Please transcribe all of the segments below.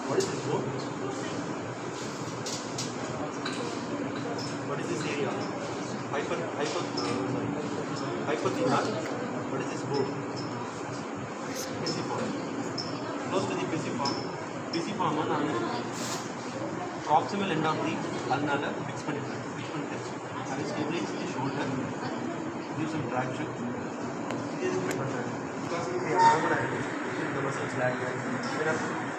What is this bone? What is this area? Hypothenar. What is this bone? Pisiform. Close to the pisiform. Pisiform on proximal end of the ulnar fix பண்ணிட்டேன். I will stabilize the shoulder. Give some traction. This is better because if you are normal, the muscles lag.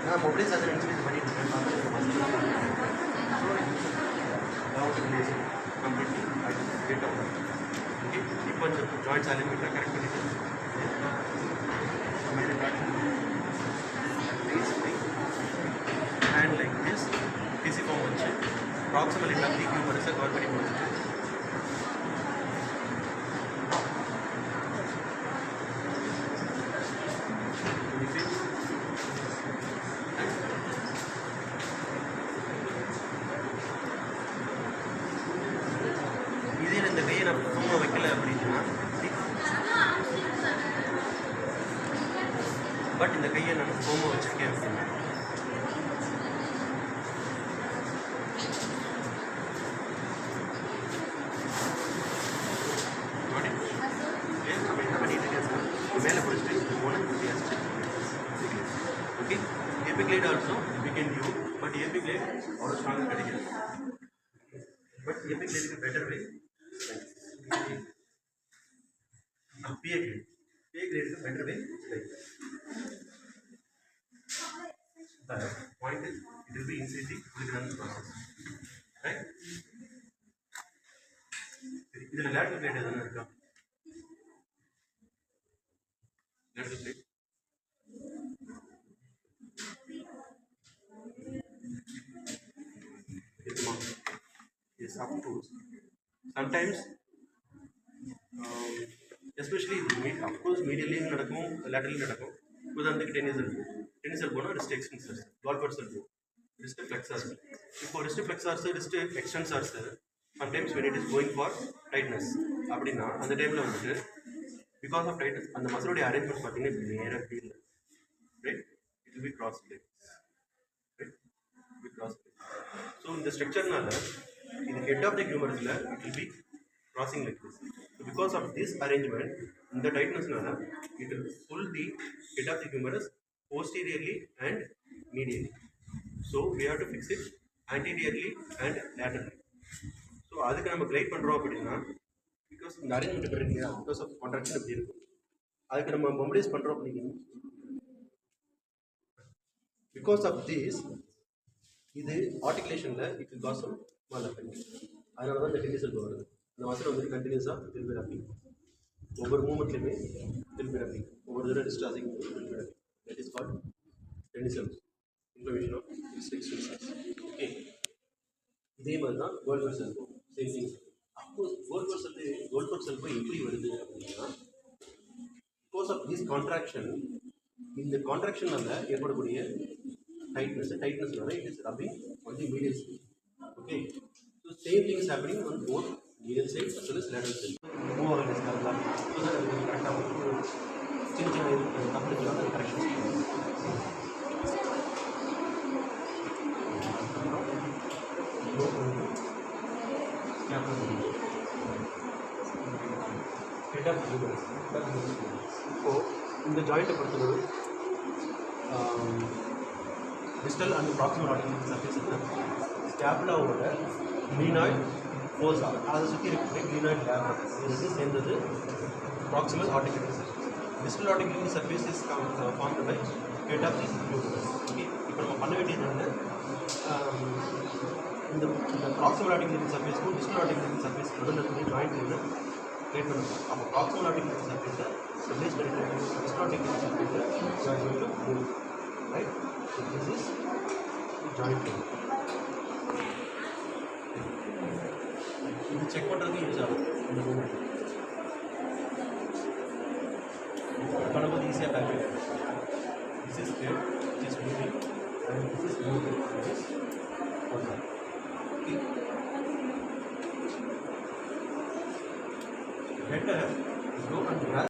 Now mobilize other instruments பண்ணிட்டு இருக்கேன். So now to place completely I get out. Okay, இப்போ இந்த joints alignment correct பண்ணிட்டு make the traction. Please hand like this. Pisiform வச்சு proximal end of the humerus cover பண்ணி போடுங்க. இந்த கையை நான் தூங்க வைக்கல அப்படின்னா பட் இந்த கையை நான் தூங்க வச்சிருக்கேன் அப்படின்னா என்ன பண்ணிட்டு இருக்கேன் சார் மேலே பிடிச்சிட்டு போன ஓகே எபிக்ளைட் also we can you but எபிக்ளைட் அவ்வளோ ஸ்ட்ராங்காக கிடைக்காது பட் எபிக்ளைடுக்கு better way PA grade. PA grade is a better way. The point is, it will be inside the Fullegrane process. Right? This is a lateral plate. Lateral plate. Yes, up to sometimes. Especially of course medially நடக்கும் laterally நடக்கும் உதாரணத்துக்கு tennis போனால் wrist எக்ஸ்டென்சர்ஸ் கால்பர்ஸ் இருக்கும் wrist flexors இப்போ wrist flexors wrist extensors sometimes when it is going for tightness அப்படின்னா அந்த டைமில் வந்துட்டு பிகாஸ் ஆஃப் டைட்னஸ் அந்த மசிலோடைய அரேஞ்ச்மெண்ட் பார்த்தீங்கன்னா நேராக feel right it will be cross like right be cross so இந்த ஸ்ட்ரக்சர்னால இது ஹெட் ஆஃப் தி ஹியூமரஸில் it will be crossing like this. So because of this arrangement, in the tightness nana, it will pull the head of the humerus posteriorly and medially. So we have to fix it anteriorly and laterally. So அதுக்கு நம்ம glide பண்ணுறோம் அப்படின்னா because இந்த arrangement பண்ணிருக்கீங்க because of contraction எப்படி இருக்கும் அதுக்கு நம்ம மொபிலைஸ் பண்ணுறோம் அப்படின்னா பிகாஸ் ஆஃப் திஸ் இது ஆர்டிகுலேஷனில் it will cause small effect அதனால தான் இந்த டென்னிஸ் வருது இந்த மசில் வந்துட்டு கண்டினியூஸாக திரும்பி ரப்பிங் ஒவ்வொரு மூமெண்ட்லையுமே திரும்பி ரப்பிங் ஒவ்வொரு தடவை டிஸ்டார்ஜிங் திரும்பி ரப்பிங் தட் இஸ் கால்ட் டென்னிசல் இன்ஃபர்மேஷன் ஆஃப் எக்ஸ்டென்ஷன்ஸ் ஓகே இதே மாதிரி தான் கோல்பர் செல் சேம் திங் அஃப்கோர்ஸ் கோல்பர் செல் போய் எப்படி வருது அப்படின்னா பிகாஸ் ஆஃப் திஸ் கான்ட்ராக்ஷன் இந்த கான்ட்ராக்ஷனால் ஏற்படக்கூடிய tightness it is rubbing on the medial side okay so same thing is happening on both medial side as well as lateral side. Move over this curve so that we can correct our changing complete corrections. இப்போ இந்த ஜாயிண்ட்டை பொறுத்தளவு distal and proximal articular surface ஸ்கேப்புலாவோட glenoid fossa அதை சுற்றி இருக்கிற glenoid labrum இது சேர்ந்தது proximal articular surface. Distal articular surface is formed by head of the humerus. Okay இப்போ நம்ம பண்ண வேண்டியது வந்து இந்த proximal articular surface க்கும் distal articular surface நடுவில் இருக்கிற ஜாயிண்ட் வந்து கிரியேட் பண்ணணும். அப்போ proximal articular surface stabilize பண்ணிட்டு distal articular surface joint to move, right? So this is the joint thing. இது செக் பண்ணுறதுக்கு யூஸ் ஆகும் இந்த மூமெண்ட் பண்ணும்போது ஈஸியாக calculate this is clear this is moving and this is moving this okay better go and grab